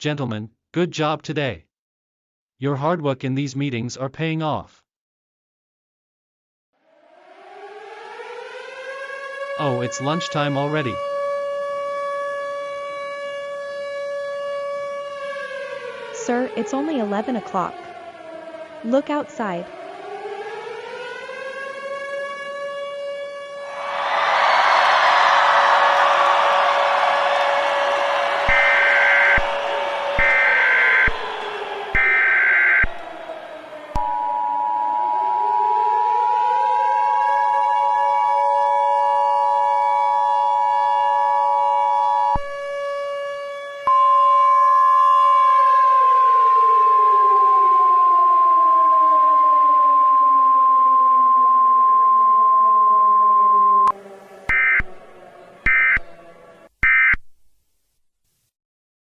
gentlemen, good job today. Your hard work in these meetings are paying off. Oh, it's lunchtime already. Sir, it's only 11 o'clock. Look outside.